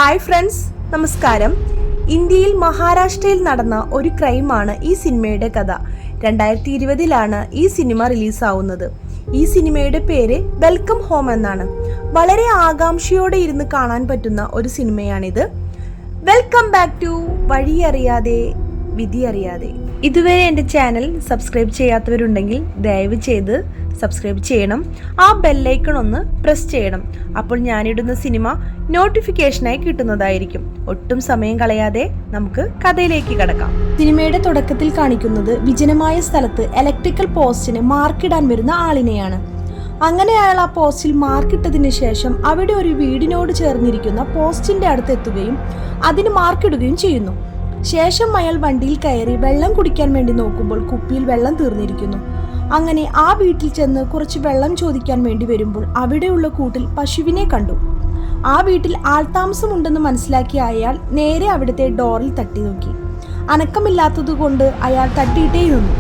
Hi friends, നമസ്കാരം. ഇന്ത്യയിൽ മഹാരാഷ്ട്രയിൽ നടന്ന ഒരു ക്രൈമാണ് ഈ സിനിമയുടെ കഥ. 2020 ഈ സിനിമ റിലീസാവുന്നത്. ഈ സിനിമയുടെ പേര് വെൽക്കം ഹോം എന്നാണ്. വളരെ ആകാംക്ഷയോടെ ഇരുന്ന് കാണാൻ പറ്റുന്ന ഒരു സിനിമയാണിത്. വെൽക്കം ബാക്ക് ടു വഴിയറിയാതെ വിധി അറിയാതെ. ഇതുവരെ എൻ്റെ ചാനൽ സബ്സ്ക്രൈബ് ചെയ്യാത്തവരുണ്ടെങ്കിൽ ദയവ് ചെയ്ത് സബ്സ്ക്രൈബ് ചെയ്യണം. ആ ബെല്ലൈക്കൺ ഒന്ന് പ്രസ് ചെയ്യണം. അപ്പോൾ ഞാനിടുന്ന സിനിമ നോട്ടിഫിക്കേഷനായി കിട്ടുന്നതായിരിക്കും. ഒട്ടും സമയം കളയാതെ നമുക്ക് കഥയിലേക്ക് കടക്കാം. സിനിമയുടെ തുടക്കത്തിൽ കാണിക്കുന്നത് വിജനമായ സ്ഥലത്ത് ഇലക്ട്രിക്കൽ പോസ്റ്റിന് മാർക്കിടാൻ വരുന്ന ആളിനെയാണ്. അങ്ങനെ അയാൾ ആ പോസ്റ്റിൽ മാർക്കിട്ടതിന് ശേഷം അവിടെ ഒരു വീടിനോട് ചേർന്നിരിക്കുന്ന പോസ്റ്റിന്റെ അടുത്ത് എത്തുകയും അതിന് മാർക്കിടുകയും ചെയ്യുന്നു. ശേഷം അയാൾ വണ്ടിയിൽ കയറി വെള്ളം കുടിക്കാൻ വേണ്ടി നോക്കുമ്പോൾ കുപ്പിയിൽ വെള്ളം തീർന്നിരിക്കുന്നു. അങ്ങനെ ആ വീട്ടിൽ ചെന്ന് കുറച്ച് വെള്ളം ചോദിക്കാൻ വേണ്ടി വരുമ്പോൾ അവിടെയുള്ള കൂട്ടിൽ പശുവിനെ കണ്ടു. ആ വീട്ടിൽ ആൾതാമസമുണ്ടെന്ന് മനസ്സിലാക്കിയ അയാൾ നേരെ അവിടുത്തെ ഡോറിൽ തട്ടി നോക്കി. അനക്കമില്ലാത്തതുകൊണ്ട് അയാൾ തട്ടിയിട്ടേ നിന്നു.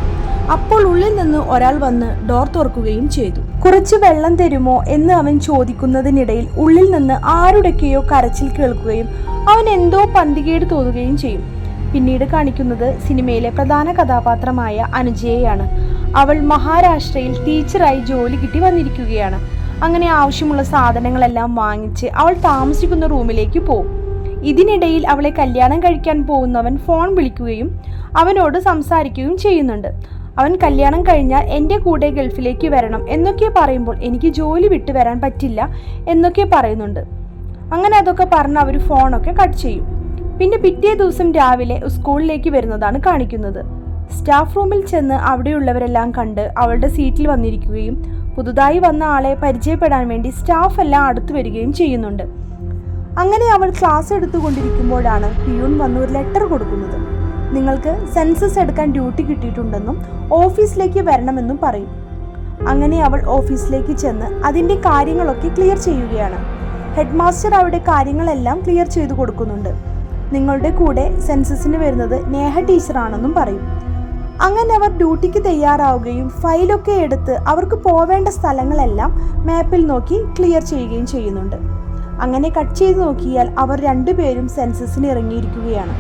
അപ്പോൾ ഉള്ളിൽ നിന്ന് ഒരാൾ വന്ന് ഡോർ തുറക്കുകയും ചെയ്തു. കുറച്ച് വെള്ളം തരുമോ എന്ന് അവൻ ചോദിക്കുന്നതിനിടയിൽ ഉള്ളിൽ നിന്ന് ആരുടെയൊക്കെയോ കരച്ചിൽ കേൾക്കുകയും അവൻ എന്തോ പന്തികേട് തോന്നുകയും ചെയ്യും. പിന്നീട് കാണിക്കുന്നത് സിനിമയിലെ പ്രധാന കഥാപാത്രമായ അനുജയെയാണ്. അവൾ മഹാരാഷ്ട്രയിൽ ടീച്ചറായി ജോലി കിട്ടി വന്നിരിക്കുകയാണ്. അങ്ങനെ ആവശ്യമുള്ള സാധനങ്ങളെല്ലാം വാങ്ങിച്ച് അവൾ താമസിക്കുന്ന റൂമിലേക്ക് പോകും. ഇതിനിടയിൽ അവളെ കല്യാണം കഴിക്കാൻ പോകുന്നവൻ ഫോൺ വിളിക്കുകയും അവനോട് സംസാരിക്കുകയും ചെയ്യുന്നുണ്ട്. അവൻ കല്യാണം കഴിഞ്ഞാൽ എൻ്റെ കൂടെ ഗൾഫിലേക്ക് വരണം എന്നൊക്കെ പറയുമ്പോൾ എനിക്ക് ജോലി വിട്ടു വരാൻ പറ്റില്ല എന്നൊക്കെ പറയുന്നുണ്ട്. അങ്ങനെ അതൊക്കെ പറഞ്ഞ് അവർ ഫോണൊക്കെ കട്ട് ചെയ്യും. പിന്നെ പിറ്റേ ദിവസം രാവിലെ സ്കൂളിലേക്ക് വരുന്നതാണ് കാണിക്കുന്നത്. സ്റ്റാഫ് റൂമിൽ ചെന്ന് അവിടെയുള്ളവരെല്ലാം കണ്ട് അവളുടെ സീറ്റിൽ വന്നിരിക്കുകയും പുതുതായി വന്ന ആളെ പരിചയപ്പെടാൻ വേണ്ടി സ്റ്റാഫ് എല്ലാം അടുത്തു വരികയും ചെയ്യുന്നുണ്ട്. അങ്ങനെ അവൾ ക്ലാസ് എടുത്തുകൊണ്ടിരിക്കുമ്പോഴാണ് പിയൂൺ വന്ന് ഒരു ലെറ്റർ കൊടുക്കുന്നത്. നിങ്ങൾക്ക് സെൻസസ് എടുക്കാൻ ഡ്യൂട്ടി കിട്ടിയിട്ടുണ്ടെന്നും ഓഫീസിലേക്ക് വരണമെന്നും പറയും. അങ്ങനെ അവൾ ഓഫീസിലേക്ക് ചെന്ന് അതിൻ്റെ കാര്യങ്ങളൊക്കെ ക്ലിയർ ചെയ്യുകയാണ്. ഹെഡ് മാസ്റ്റർ അവിടെ കാര്യങ്ങളെല്ലാം ക്ലിയർ ചെയ്തു കൊടുക്കുന്നുണ്ട്. നിങ്ങളുടെ കൂടെ സെൻസസിന് വരുന്നത് നേഹ ടീച്ചറാണെന്നും പറയും. അങ്ങനെ അവർ ഡ്യൂട്ടിക്ക് തയ്യാറാവുകയും ഫയലൊക്കെ എടുത്ത് അവർക്ക് പോവേണ്ട സ്ഥലങ്ങളെല്ലാം മാപ്പിൽ നോക്കി ക്ലിയർ ചെയ്യുകയും ചെയ്യുന്നുണ്ട്. അങ്ങനെ കട്ട് ചെയ്ത് നോക്കിയാൽ അവർ രണ്ടുപേരും സെൻസസിന് ഇറങ്ങിയിരിക്കുകയാണ്.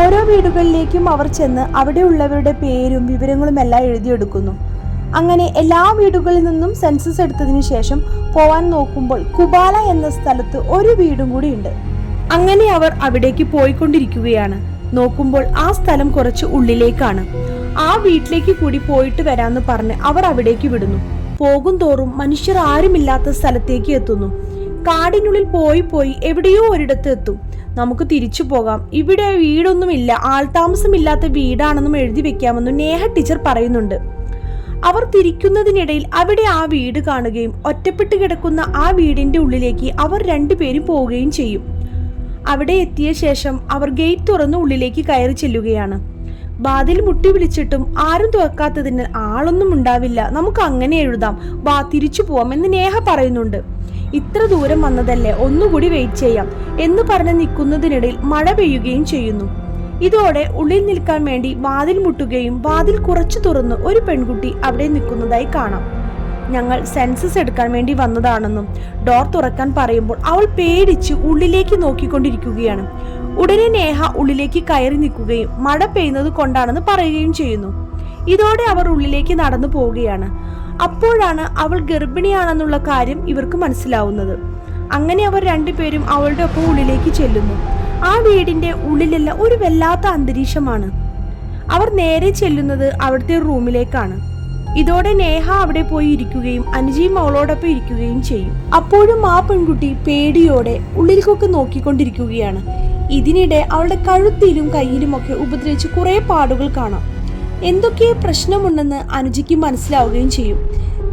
ഓരോ വീടുകളിലേക്കും അവർ ചെന്ന് അവിടെയുള്ളവരുടെ പേരും വിവരങ്ങളും എല്ലാം എഴുതിയെടുക്കുന്നു. അങ്ങനെ എല്ലാ വീടുകളിൽ നിന്നും സെൻസസ് എടുത്തതിന് ശേഷം പോവാൻ നോക്കുമ്പോൾ കുബാല എന്ന സ്ഥലത്ത് ഒരു വീടും കൂടി ഉണ്ട്. അങ്ങനെ അവർ അവിടേക്ക് പോയിക്കൊണ്ടിരിക്കുകയാണ്. നോക്കുമ്പോൾ ആ സ്ഥലം കുറച്ച് ഉള്ളിലേക്കാണ്. ആ വീട്ടിലേക്ക് കൂടി പോയിട്ട് വരാന്ന് പറഞ്ഞ് അവർ അവിടേക്ക് വിടുന്നു. പോകും തോറും മനുഷ്യർ ആരുമില്ലാത്ത സ്ഥലത്തേക്ക് എത്തുന്നു. കാടിനുള്ളിൽ പോയി എവിടെയോ ഒരിടത്ത് എത്തും. നമുക്ക് തിരിച്ചു പോകാം, ഇവിടെ വീടൊന്നുമില്ല, ആൾതാമസമില്ലാത്ത വീടാണെന്നും എഴുതി വെക്കാമെന്നും നേഹ ടീച്ചർ പറയുന്നുണ്ട്. അവർ തിരിക്കുന്നതിനിടയിൽ അവിടെ ആ വീട് കാണുകയും ഒറ്റപ്പെട്ട് കിടക്കുന്ന ആ വീടിന്റെ ഉള്ളിലേക്ക് അവർ രണ്ടുപേരും പോവുകയും ചെയ്യും. അവിടെ എത്തിയ ശേഷം അവർ ഗേറ്റ് തുറന്ന് ഉള്ളിലേക്ക് കയറി ചെല്ലുകയാണ്. വാതിൽ മുട്ടി വിളിച്ചിട്ടും ആരും തുറക്കാത്തതിന് ആളൊന്നും ഉണ്ടാവില്ല, നമുക്ക് അങ്ങനെ എഴുതാം, വാ തിരിച്ചു പോവാം എന്ന് നേഹ പറയുന്നുണ്ട്. ഇത്ര ദൂരം വന്നതല്ലേ, ഒന്നുകൂടി വെയിറ്റ് ചെയ്യാം എന്ന് പറഞ്ഞ് നിൽക്കുന്നതിനിടയിൽ മഴ പെയ്യുകയും ചെയ്യുന്നു. ഇതോടെ ഉള്ളിൽ നിൽക്കാൻ വേണ്ടി വാതിൽ മുട്ടുകയും വാതിൽ കുറച്ചു തുറന്ന് ഒരു പെൺകുട്ടി അവിടെ നിൽക്കുന്നതായി കാണാം. ഞങ്ങൾ സെൻസസ് എടുക്കാൻ വേണ്ടി വന്നതാണെന്നും ഡോർ തുറക്കാൻ പറയുമ്പോൾ അവൾ പേടിച്ച് ഉള്ളിലേക്ക് നോക്കിക്കൊണ്ടിരിക്കുകയാണ്. ഉടനെ നേഹ ഉള്ളിലേക്ക് കയറി നിൽക്കുകയും മഴ പെയ്യുന്നത് കൊണ്ടാണെന്ന് പറയുകയും ചെയ്യുന്നു. ഇതോടെ അവർ ഉള്ളിലേക്ക് നടന്നു പോവുകയാണ്. അപ്പോഴാണ് അവൾ ഗർഭിണിയാണെന്നുള്ള കാര്യം ഇവർക്ക് മനസ്സിലാവുന്നത്. അങ്ങനെ അവർ രണ്ടുപേരും അവളുടെ ഒപ്പം ഉള്ളിലേക്ക് ചെല്ലുന്നു. ആ വീടിന്റെ ഉള്ളിലുള്ള ഒരു വല്ലാത്ത അന്തരീക്ഷമാണ്. അവർ നേരെ ചെല്ലുന്നത് അവിടുത്തെ റൂമിലേക്കാണ്. ഇതോടെ നേഹ അവിടെ പോയി ഇരിക്കുകയും അനുജയും അവളോടൊപ്പം ഇരിക്കുകയും ചെയ്യും. അപ്പോഴും ആ പെൺകുട്ടി പേടിയോടെ ഉള്ളിലേക്കൊക്കെ നോക്കിക്കൊണ്ടിരിക്കുകയാണ്. ഇതിനിടെ അവളുടെ കഴുത്തിലും കയ്യിലുമൊക്കെ ഉപദ്രവിച്ച് കുറെ പാടുകൾ കാണാം. എന്തൊക്കെ പ്രശ്നമുണ്ടെന്ന് അനുജയ്ക്ക് മനസ്സിലാവുകയും ചെയ്യും.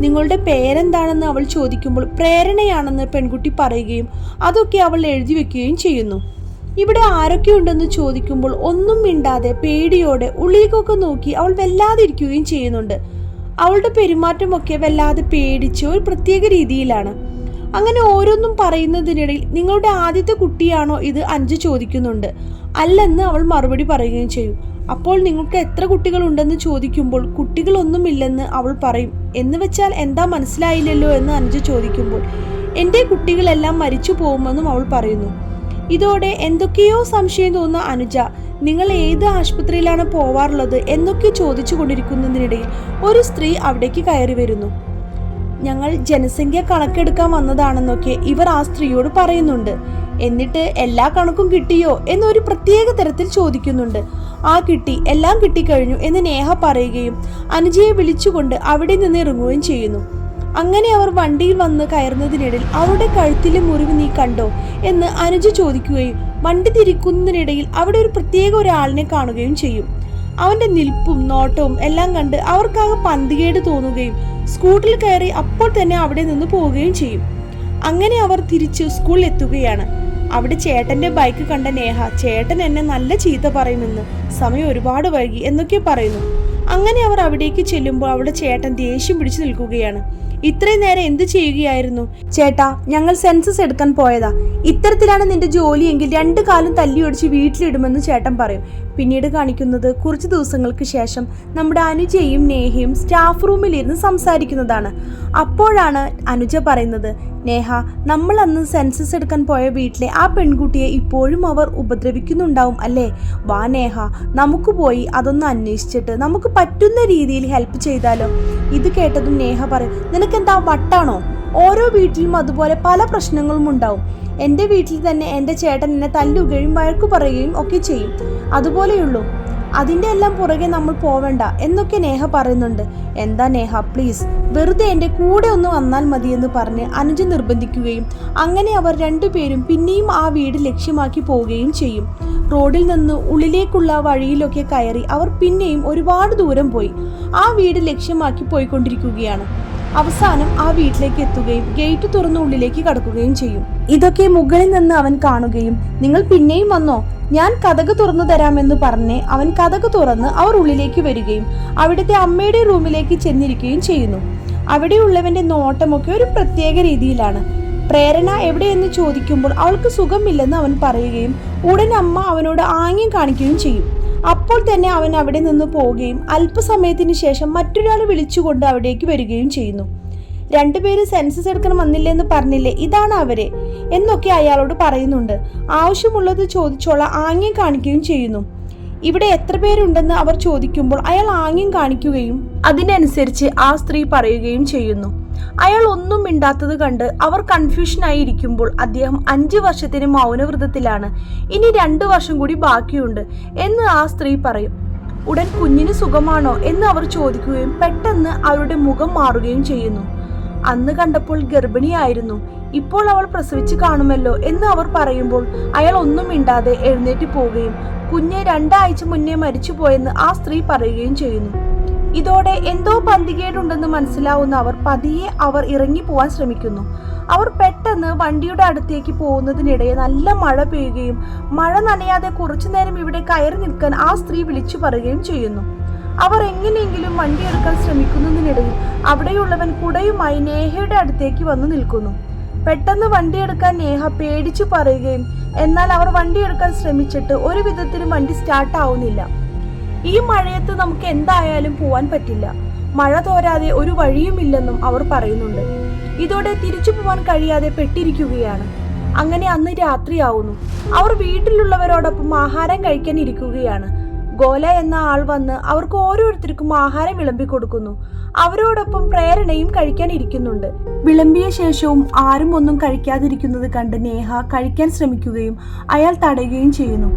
നിങ്ങളുടെ പേരെന്താണെന്ന് അവൾ ചോദിക്കുമ്പോൾ പ്രേരണയാണെന്ന് പെൺകുട്ടി പറയുകയും അതൊക്കെ അവൾ എഴുതി വെക്കുകയും ചെയ്യുന്നു. ഇവിടെ ആരൊക്കെ ഉണ്ടെന്ന് ചോദിക്കുമ്പോൾ ഒന്നും മിണ്ടാതെ പേടിയോടെ ഉള്ളിലേക്കൊക്കെ നോക്കി അവൾ വല്ലാതെ ഇരിക്കുകയും ചെയ്യുന്നുണ്ട്. അവളുടെ പെരുമാറ്റമൊക്കെ വല്ലാതെ പേടിച്ച് ഒരു പ്രത്യേക രീതിയിലാണ്. അങ്ങനെ ഓരോന്നും പറയുന്നതിനിടയിൽ നിങ്ങളുടെ ആദ്യത്തെ കുട്ടിയാണോ ഇത് അനുജ ചോദിക്കുന്നുണ്ട്. അല്ലെന്ന് അവൾ മറുപടി പറയുകയും ചെയ്യും. അപ്പോൾ നിങ്ങൾക്ക് എത്ര കുട്ടികൾ ഉണ്ടെന്ന് ചോദിക്കുമ്പോൾ കുട്ടികളൊന്നുമില്ലെന്ന് അവൾ പറയും. എന്ന് വെച്ചാൽ എന്താ മനസ്സിലായില്ലല്ലോ എന്ന് അനുജ ചോദിക്കുമ്പോൾ എൻ്റെ കുട്ടികളെല്ലാം മരിച്ചു പോകുമെന്നും അവൾ പറയുന്നു. ഇതോടെ എന്തൊക്കെയോ സംശയം തോന്നുന്ന അനുജ നിങ്ങൾ ഏത് ആശുപത്രിയിലാണ് പോവാറുള്ളത് എന്നൊക്കെ ചോദിച്ചു കൊണ്ടിരിക്കുന്നതിനിടയിൽ ഒരു സ്ത്രീ അവിടേക്ക് കയറി വരുന്നു. ഞങ്ങൾ ജനസംഖ്യ കണക്കെടുക്കാൻ വന്നതാണെന്നൊക്കെ ഇവർ ആ സ്ത്രീയോട് പറയുന്നുണ്ട്. എന്നിട്ട് എല്ലാ കണക്കും കിട്ടിയോ എന്നൊരു പ്രത്യേക തരത്തിൽ ചോദിക്കുന്നുണ്ട്. ആ കിട്ടി, എല്ലാം കിട്ടിക്കഴിഞ്ഞു എന്ന് നേഹ പറയുകയും അനുജയെ വിളിച്ചുകൊണ്ട് അവിടെ നിന്ന് ഇറങ്ങുകയും ചെയ്യുന്നു. അങ്ങനെ അവർ വണ്ടിയിൽ വന്ന് കയറുന്നതിനിടയിൽ അവരുടെ കഴുത്തിലെ മുറിവ് നീ കണ്ടോ എന്ന് അനുജ ചോദിക്കുകയും വണ്ടി തിരിക്കുന്നതിനിടയിൽ അവിടെ ഒരു പ്രത്യേക ഒരാളിനെ കാണുകയും ചെയ്യും. അവന്റെ നിൽപ്പും നോട്ടവും എല്ലാം കണ്ട് അവർക്കാകെ പന്തികേട് തോന്നുകയും സ്കൂട്ടറിൽ കയറി അപ്പോൾ തന്നെ അവിടെ നിന്ന് പോവുകയും ചെയ്യും. അങ്ങനെ അവർ തിരിച്ച് സ്കൂളിൽ എത്തുകയാണ്. അവിടെ ചേട്ടന്റെ ബൈക്ക് കണ്ട നേഹ ചേട്ടൻ എന്നെ നല്ല ചീത്ത പറയുമെന്ന്, സമയം ഒരുപാട് വൈകി എന്നൊക്കെ പറയുന്നു. അങ്ങനെ അവർ അവിടേക്ക് ചെല്ലുമ്പോൾ അവിടെ ചേട്ടൻ ദേഷ്യം പിടിച്ചു നിൽക്കുകയാണ്. ഇത്രയും നേരം എന്ത് ചെയ്യുകയായിരുന്നു? ചേട്ടാ, ഞങ്ങൾ സെൻസസ് എടുക്കാൻ പോയതാ. ഇത്തരത്തിലാണ് നിന്റെ ജോലിയെങ്കിൽ 2 കാലും തല്ലിയൊടിച്ച് വീട്ടിലിടുമെന്ന് ചേട്ടൻ പറയും. പിന്നീട് കാണിക്കുന്നത് കുറച്ച് ദിവസങ്ങൾക്ക് ശേഷം നമ്മുടെ അനുജയും നേഹയും സ്റ്റാഫ് റൂമിലിരുന്ന് സംസാരിക്കുന്നതാണ്. അപ്പോഴാണ് അനുജ പറയുന്നത്, നേഹ, നമ്മൾ അന്ന് സെൻസസ് എടുക്കാൻ പോയ വീട്ടിലെ ആ പെൺകുട്ടിയെ ഇപ്പോഴും അവർ ഉപദ്രവിക്കുന്നുണ്ടാവും അല്ലേ? വാ നേഹ, നമുക്ക് പോയി അതൊന്ന് അന്വേഷിച്ചിട്ട് നമുക്ക് പറ്റുന്ന രീതിയിൽ ഹെൽപ്പ് ചെയ്താലോ? ഇത് കേട്ടതും നേഹ പറയും, നിനക്കെന്താ വട്ടാണോ? ഓരോ വീട്ടിലും അതുപോലെ പല പ്രശ്നങ്ങളും ഉണ്ടാവും. എൻ്റെ വീട്ടിൽ തന്നെ എൻ്റെ ചേട്ടൻ എന്നെ തല്ലുകയും വഴക്കു പറയുകയും ഒക്കെ ചെയ്യും. അതുപോലെയുള്ളൂ. അതിൻ്റെ എല്ലാം പുറകെ നമ്മൾ പോവണ്ട എന്നൊക്കെ നേഹ പറയുന്നുണ്ട്. എന്താ നേഹ, പ്ലീസ് വെറുതെ എൻ്റെ കൂടെ ഒന്ന് വന്നാൽ മതിയെന്ന് പറഞ്ഞ് അനുജ നിർബന്ധിക്കുകയും അങ്ങനെ അവർ 2 പേരും പിന്നെയും ആ വീട് ലക്ഷ്യമാക്കി പോവുകയും ചെയ്യും. റോഡിൽ നിന്ന് ഉള്ളിലേക്കുള്ള വഴിയിലൊക്കെ കയറി അവർ പിന്നെയും ഒരുപാട് ദൂരം പോയി ആ വീട് ലക്ഷ്യമാക്കി പോയിക്കൊണ്ടിരിക്കുകയാണ്. അവസാനം ആ വീട്ടിലേക്ക് എത്തുകയും ഗേറ്റ് തുറന്ന് ഉള്ളിലേക്ക് കടക്കുകയും ചെയ്യും. ഇതൊക്കെ മുകളിൽ നിന്ന് അവൻ കാണുകയും നിങ്ങൾ പിന്നെയും വന്നോ, ഞാൻ കതക് തുറന്നു തരാമെന്ന് പറഞ്ഞ് അവൻ കതക് തുറന്ന് അവർ ഉള്ളിലേക്ക് വരികയും അവിടുത്തെ അമ്മയുടെ റൂമിലേക്ക് ചെന്നിരിക്കുകയും ചെയ്യുന്നു. അവിടെയുള്ളവന്റെ നോട്ടമൊക്കെ ഒരു പ്രത്യേക രീതിയിലാണ്. പ്രേരണ എവിടെയെന്ന് ചോദിക്കുമ്പോൾ അവൾക്ക് സുഖമില്ലെന്ന് അവൻ പറയുകയും ഉടൻ അമ്മ അവനോട് ആംഗ്യം കാണിക്കുകയും ചെയ്യും. അപ്പോൾ തന്നെ അവൻ അവിടെ നിന്ന് പോവുകയും അല്പസമയത്തിന് ശേഷം മറ്റൊരാൾ വിളിച്ചുകൊണ്ട് അവിടേക്ക് വരികയും ചെയ്യുന്നു. 2 പേര് സെൻസസ് എടുക്കാൻ വന്നില്ലെന്ന് പറഞ്ഞില്ലേ, ഇതാണ് അവരെ എന്നൊക്കെ അയാളോട് പറയുന്നുണ്ട്. ആവശ്യമുള്ളത് ചോദിച്ചോളാം ആംഗ്യം കാണിക്കുകയും ചെയ്യുന്നു. ഇവിടെ എത്ര പേരുണ്ടെന്ന് അവർ ചോദിക്കുമ്പോൾ അയാൾ ആംഗ്യം കാണിക്കുകയും അതിനനുസരിച്ച് ആ സ്ത്രീ പറയുകയും ചെയ്യുന്നു. അയാൾ ഒന്നും മിണ്ടാത്തത് കണ്ട് അവർ കൺഫ്യൂഷനായി ഇരിക്കുമ്പോൾ അദ്ദേഹം 5 വർഷത്തിന് മൗനവ്രതത്തിലാണ്, ഇനി 2 വർഷം കൂടി ബാക്കിയുണ്ട് എന്ന് ആ സ്ത്രീ പറയും. ഉടൻ കുഞ്ഞിന് സുഖമാണോ എന്ന് അവർ ചോദിക്കുകയും പെട്ടെന്ന് അവരുടെ മുഖം മാറുകയും ചെയ്യുന്നു. അന്ന് കണ്ടപ്പോൾ ഗർഭിണിയായിരുന്നു, ഇപ്പോൾ അവൾ പ്രസവിച്ച് കാണുമല്ലോ എന്ന് അവർ പറയുമ്പോൾ അയാൾ ഒന്നും മിണ്ടാതെ എഴുന്നേറ്റ് പോവുകയും കുഞ്ഞ് 2 ആഴ്ച മുന്നേ മരിച്ചുപോയെന്ന് ആ സ്ത്രീ പറയുകയും ചെയ്യുന്നു. ഇതോടെ എന്തോ പന്തികേടുണ്ടെന്ന് മനസ്സിലാവുന്ന അവർ പതിയെ അവർ ഇറങ്ങി പോവാൻ ശ്രമിക്കുന്നു. അവർ പെട്ടെന്ന് വണ്ടിയുടെ അടുത്തേക്ക് പോകുന്നതിനിടെ നല്ല മഴ പെയ്യുകയും മഴ നനയാതെ കുറച്ചു നേരം ഇവിടെ കയറി നിൽക്കാൻ ആ സ്ത്രീ വിളിച്ചു പറയുകയും ചെയ്യുന്നു. അവർ എങ്ങനെയെങ്കിലും വണ്ടി എടുക്കാൻ ശ്രമിക്കുന്നതിനിടയിൽ അവിടെയുള്ളവൻ കുടയുമായി നേഹയുടെ അടുത്തേക്ക് വന്നു നിൽക്കുന്നു. പെട്ടെന്ന് വണ്ടിയെടുക്കാൻ നേഹ പേടിച്ചു പറയുകയും എന്നാൽ അവർ വണ്ടിയെടുക്കാൻ ശ്രമിച്ചിട്ട് ഒരു വിധത്തിലും വണ്ടി സ്റ്റാർട്ട് ആവുന്നില്ല. ഈ മഴയത്ത് നമുക്ക് എന്തായാലും പോവാൻ പറ്റില്ല, മഴ തോരാതെ ഒരു വഴിയുമില്ലെന്നും അവർ പറയുന്നുണ്ട്. ഇതോടെ തിരിച്ചു പോവാൻ കഴിയാതെ പെട്ടിരിക്കുകയാണ്. അങ്ങനെ അന്ന് രാത്രിയാവുന്നു. അവർ വീട്ടിലുള്ളവരോടൊപ്പം ആഹാരം കഴിക്കാൻ ഇരിക്കുകയാണ്. ഗോല എന്ന ആൾ വന്ന് അവർക്ക് ഓരോരുത്തർക്കും ആഹാരം വിളമ്പി കൊടുക്കുന്നു. അവരോടൊപ്പം പ്രേരണയും കഴിക്കാൻ ഇരിക്കുന്നുണ്ട്. വിളമ്പിയ ശേഷവും ആരും ഒന്നും കഴിക്കാതിരിക്കുന്നത് കണ്ട് നേഹ കഴിക്കാൻ ശ്രമിക്കുകയും അയാൾ തടയുകയും ചെയ്യുന്നു.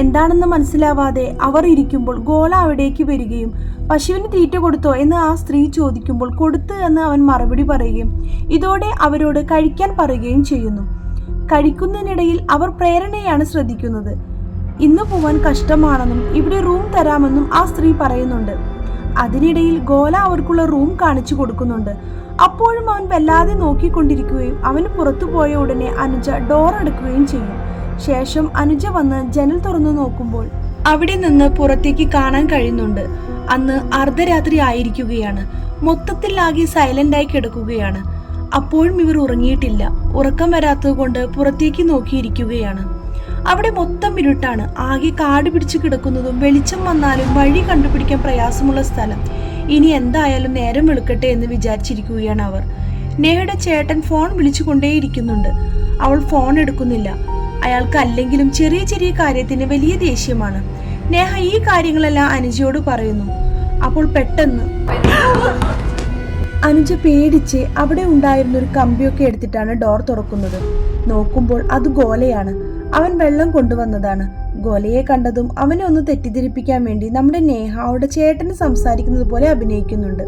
എന്താണെന്ന് മനസ്സിലാവാതെ അവർ ഇരിക്കുമ്പോൾ ഗോല അവിടേക്ക് വരികയും പശുവിന് തീറ്റ കൊടുത്തോ എന്ന് ആ സ്ത്രീ ചോദിക്കുമ്പോൾ കൊടുത്തു എന്ന് അവൻ മറുപടി പറയുകയും ഇതോടെ അവരോട് കഴിക്കാൻ പറയുകയും ചെയ്യുന്നു. കഴിക്കുന്നതിനിടയിൽ അവർ പ്രേരണയാണ് ശ്രദ്ധിക്കുന്നത്. ഇന്ന് പോവാൻ കഷ്ടമാണെന്നും ഇവിടെ റൂം തരാമെന്നും ആ സ്ത്രീ പറയുന്നുണ്ട്. അതിനിടയിൽ ഗോല അവർക്കുള്ള റൂം കാണിച്ചു കൊടുക്കുന്നുണ്ട്. അപ്പോഴും അവൻ വല്ലാതെ നോക്കിക്കൊണ്ടിരിക്കുകയും അവന് പുറത്തു പോയ ഉടനെ അനുജ ഡോർ അടക്കുകയും ചെയ്യും. ശേഷം അനുജ വന്ന് ജനൽ തുറന്നു നോക്കുമ്പോൾ അവിടെ നിന്ന് പുറത്തേക്ക് കാണാൻ കഴിയുന്നുണ്ട്. അന്ന് അർദ്ധരാത്രി ആയിരിക്കുകയാണ്. മൊത്തത്തിൽ ആകെ സൈലന്റായി കിടക്കുകയാണ്. അപ്പോഴും ഇവർ ഉറങ്ങിയിട്ടില്ല. ഉറക്കം വരാത്തത് കൊണ്ട് പുറത്തേക്ക് നോക്കിയിരിക്കുകയാണ്. അവിടെ മൊത്തം ഇരുട്ടാണ്. ആകെ കാട് പിടിച്ചു കിടക്കുന്നതും വെളിച്ചം വന്നാലും വഴി കണ്ടുപിടിക്കാൻ പ്രയാസമുള്ള സ്ഥലം. ഇനി എന്തായാലും നേരം വെളുക്കട്ടെ എന്ന് വിചാരിച്ചിരിക്കുകയാണ് അവർ. നേഹയുടെ ചേട്ടൻ ഫോൺ വിളിച്ചുകൊണ്ടേയിരിക്കുന്നുണ്ട്. അവൾ ഫോൺ എടുക്കുന്നില്ല. അയാൾക്ക് അല്ലെങ്കിലും ചെറിയ ചെറിയ കാര്യത്തിന് വലിയ ദേഷ്യമാണ്. നേഹ ഈ കാര്യങ്ങളെല്ലാം അനുജയോട് പറയുന്നു. അപ്പോൾ പെട്ടെന്ന് അനുജ പേടിച്ച് അവിടെ ഉണ്ടായിരുന്ന ഒരു കമ്പിയൊക്കെ എടുത്തിട്ടാണ് ഡോർ തുറക്കുന്നത്. നോക്കുമ്പോൾ അത് ഗോലയാണ്. അവൻ വെള്ളം കൊണ്ടുവന്നതാണ്. ഗോലയെ കണ്ടതും അവനെ ഒന്ന് തെറ്റിദ്ധരിപ്പിക്കാൻ വേണ്ടി നമ്മുടെ നേഹ അവിടെ ചേട്ടന് സംസാരിക്കുന്നത് പോലെ അഭിനയിക്കുന്നുണ്ട്.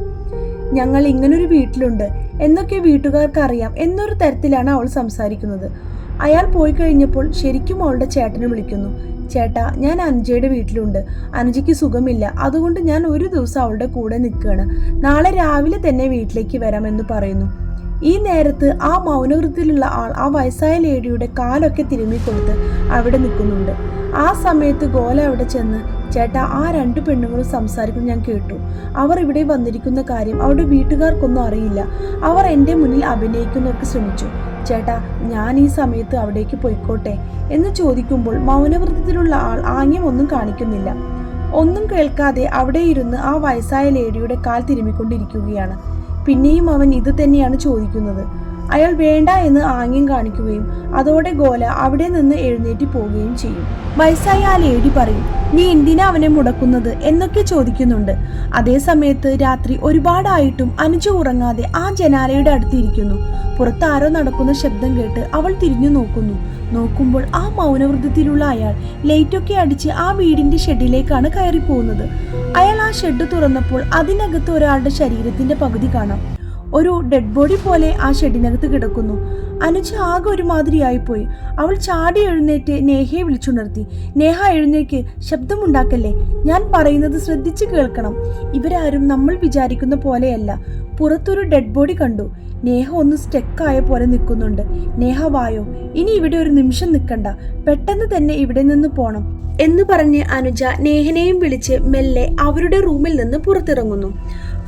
ഞങ്ങൾ ഇങ്ങനൊരു വീട്ടിലുണ്ട് എന്നൊക്കെ വീട്ടുകാർക്ക് അറിയാം എന്നൊരു തരത്തിലാണ് അവൾ സംസാരിക്കുന്നത്. അയാൾ പോയി കഴിഞ്ഞപ്പോൾ ശരിക്കും അവളുടെ ചേട്ടനെ വിളിക്കുന്നു. ചേട്ടാ, ഞാൻ അനുജയുടെ വീട്ടിലുണ്ട്. അനുജയ്ക്ക് സുഖമില്ല, അതുകൊണ്ട് ഞാൻ ഒരു ദിവസം അവളുടെ കൂടെ നിൽക്കുകയാണ്. നാളെ രാവിലെ തന്നെ വീട്ടിലേക്ക് വരാമെന്ന് പറയുന്നു. ഈ നേരത്ത് ആ മൗനവൃത്തിയിലുള്ള ആൾ ആ വയസ്സായ ലേഡിയുടെ കാലൊക്കെ തിരുമ്മിക്കൊടുത്ത് അവിടെ നിൽക്കുന്നുണ്ട്. ആ സമയത്ത് ഗോല അവിടെ ചെന്ന്, ചേട്ടാ, ആ 2 പെണ്ണുങ്ങളും സംസാരിക്കുന്നത് ഞാൻ കേട്ടു. അവർ ഇവിടെ വന്നിരിക്കുന്ന കാര്യം അവരുടെ വീട്ടുകാർക്കൊന്നും അറിയില്ല. അവർ എൻ്റെ മുന്നിൽ അഭിനയിക്കുന്നൊക്കെ ശ്രമിച്ചു. ചേട്ടാ, ഞാൻ ഈ സമയത്ത് അവിടേക്ക് പോയിക്കോട്ടെ എന്ന് ചോദിക്കുമ്പോൾ മൗനവൃത്തത്തിലുള്ള ആൾ ആംഗ്യം ഒന്നും കാണിക്കുന്നില്ല. ഒന്നും കേൾക്കാതെ അവിടെ ഇരുന്ന് ആ വയസ്സായ ലേഡിയുടെ കാൽ തിരുമ്മിക്കൊണ്ടിരിക്കുകയാണ്. പിന്നെയും അവൻ ഇത് തന്നെയാണ് ചോദിക്കുന്നത്. അയാൾ വേണ്ട എന്ന് ആംഗ്യം കാണിക്കുകയും അതോടെ ഗോല അവിടെ നിന്ന് എഴുന്നേറ്റ് പോവുകയും ചെയ്യും. വയസ്സായ ആ ലേഡി പറയും, നീ എന്തിനാ അവനെ മുടക്കുന്നത് എന്നൊക്കെ ചോദിക്കുന്നുണ്ട്. അതേ സമയത്ത് രാത്രി ഒരുപാടായിട്ടും അനുജ ഉറങ്ങാതെ ആ ജനാലയുടെ അടുത്തിരിക്കുന്നു. പുറത്ത് ആരോ നടക്കുന്ന ശബ്ദം കേട്ട് അവൾ തിരിഞ്ഞു നോക്കുമ്പോൾ ആ മൗനവൃത്തത്തിലുള്ള അയാൾ ലൈറ്റൊക്കെ അടിച്ച് ആ വീടിന്റെ ഷെഡിലേക്കാണ് കയറി പോകുന്നത്. അയാൾ ആ ഷെഡ് തുറന്നപ്പോൾ അതിനകത്ത് ഒരാളുടെ ശരീരത്തിന്റെ പകുതി കാണാം. ഒരു ഡെഡ് ബോഡി പോലെ ആ ഷെഡിനകത്ത് കിടക്കുന്നു. അനുജ ആകെ ഒരുമാതിരിയായിപ്പോയി. അവൾ ചാടി എഴുന്നേറ്റ് നേഹയെ വിളിച്ചുണർത്തി. നേഹ, എഴുന്നേക്ക്, ശബ്ദമുണ്ടാക്കല്ലേ, ഞാൻ പറയുന്നത് ശ്രദ്ധിച്ച് കേൾക്കണം. ഇവരാരും നമ്മൾ വിചാരിക്കുന്ന പോലെയല്ല. പുറത്തൊരു ഡെഡ് ബോഡി കണ്ടു. നേഹ ഒന്ന് സ്റ്റെക്കായ പോലെ നിൽക്കുന്നുണ്ട്. നേഹ, വായോ, ഇനി ഇവിടെ ഒരു നിമിഷം നിൽക്കണ്ട, പെട്ടെന്ന് തന്നെ ഇവിടെ നിന്ന് പോണം എന്ന് പറഞ്ഞ് അനുജ നേഹനെയും വിളിച്ച് മെല്ലെ അവരുടെ റൂമിൽ നിന്ന് പുറത്തിറങ്ങുന്നു.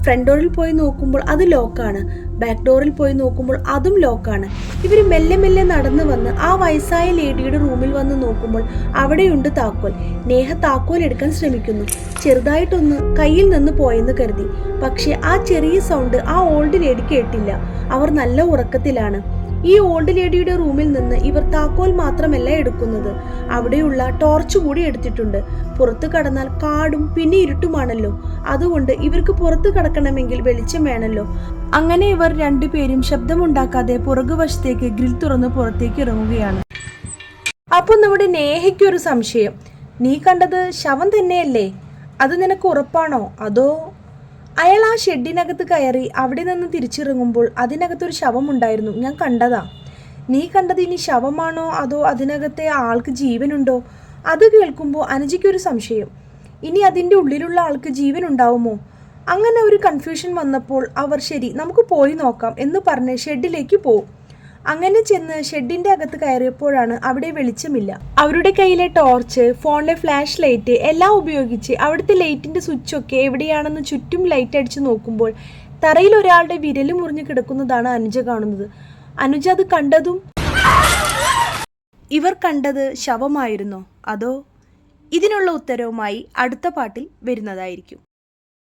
ഫ്രണ്ട് ഡോറിൽ പോയി നോക്കുമ്പോൾ അത് ലോക്കാണ്. ബാക്ക് ഡോറിൽ പോയി നോക്കുമ്പോൾ അതും ലോക്കാണ്. ഇവർ മെല്ലെ മെല്ലെ നടന്നു വന്ന് ആ വയസ്സായ ലേഡിയുടെ റൂമിൽ വന്ന് നോക്കുമ്പോൾ അവിടെയുണ്ട് താക്കോൽ. നേഹ താക്കോൽ എടുക്കാൻ ശ്രമിക്കുന്നു. ചെറുതായിട്ടൊന്ന് കയ്യിൽ നിന്ന് പോയെന്ന് കരുതി. പക്ഷെ ആ ചെറിയ സൗണ്ട് ആ ഓൾഡ് ലേഡി കേട്ടില്ല. അവർ നല്ല ഉറക്കത്തിലാണ്. ഈ ഓൾഡ് ലേഡിയുടെ റൂമിൽ നിന്ന് ഇവർ താക്കോൽ മാത്രമല്ല എടുക്കുന്നത്, അവിടെയുള്ള ടോർച്ച് കൂടി എടുത്തിട്ടുണ്ട്. പുറത്ത് കടന്നാൽ കാടും പിന്നെ ഇരുട്ടുമാണല്ലോ. അതുകൊണ്ട് ഇവർക്ക് പുറത്ത് കടക്കണമെങ്കിൽ വെളിച്ചം വേണമല്ലോ. അങ്ങനെ ഇവർ 2 പേരും ശബ്ദമുണ്ടാക്കാതെ പുറകുവശത്തേക്ക് ഗ്രിൽ തുറന്ന് പുറത്തേക്ക് ഇറങ്ങുകയാണ്. അപ്പോൾ നമ്മുടെ നേഹയ്ക്കൊരു സംശയം. നീ കണ്ടത് ശവം തന്നെയല്ലേ? അത് നിനക്ക് ഉറപ്പാണോ? അതോ? അയാൾ ആ ഷെഡിനകത്ത് കയറി അവിടെ നിന്ന് തിരിച്ചിറങ്ങുമ്പോൾ അതിനകത്തൊരു ശവമുണ്ടായിരുന്നു. ഞാൻ കണ്ടതാ. നീ കണ്ടത് ഇനി ശവമാണോ അതോ അതിനകത്തെ ആൾക്ക് ജീവനുണ്ടോ? അത് കേൾക്കുമ്പോൾ അനുജയ്ക്കൊരു സംശയം. ഇനി അതിൻ്റെ ഉള്ളിലുള്ള ആൾക്ക് ജീവൻ ഉണ്ടാവുമോ? അങ്ങനെ ഒരു കൺഫ്യൂഷൻ വന്നപ്പോൾ അവർ ശരി, നമുക്ക് പോയി നോക്കാം എന്ന് പറഞ്ഞ് ഷെഡിലേക്ക് പോവും. അങ്ങനെ ചെന്ന് ഷെഡിന്റെ അകത്ത് കയറിയപ്പോഴാണ് അവിടെ വെളിച്ചമില്ല. അവരുടെ കയ്യിലെ ടോർച്ച്, ഫോണിലെ ഫ്ലാഷ് ലൈറ്റ് എല്ലാം ഉപയോഗിച്ച് അവിടുത്തെ ലൈറ്റിന്റെ സ്വിച്ചൊക്കെ എവിടെയാണെന്ന് ചുറ്റും ലൈറ്റ് അടിച്ച് നോക്കുമ്പോൾ തറയിൽ ഒരാളുടെ വിരല് മുറിഞ്ഞു കിടക്കുന്നതാണ് അനുജ കാണുന്നത്. അനുജ അത് കണ്ടതും ഇവർ കണ്ടത് ശവമായിരുന്നോ അതോ? ഇതിനുള്ള ഉത്തരവുമായി അടുത്ത പാട്ടിൽ വരുന്നതായിരിക്കും.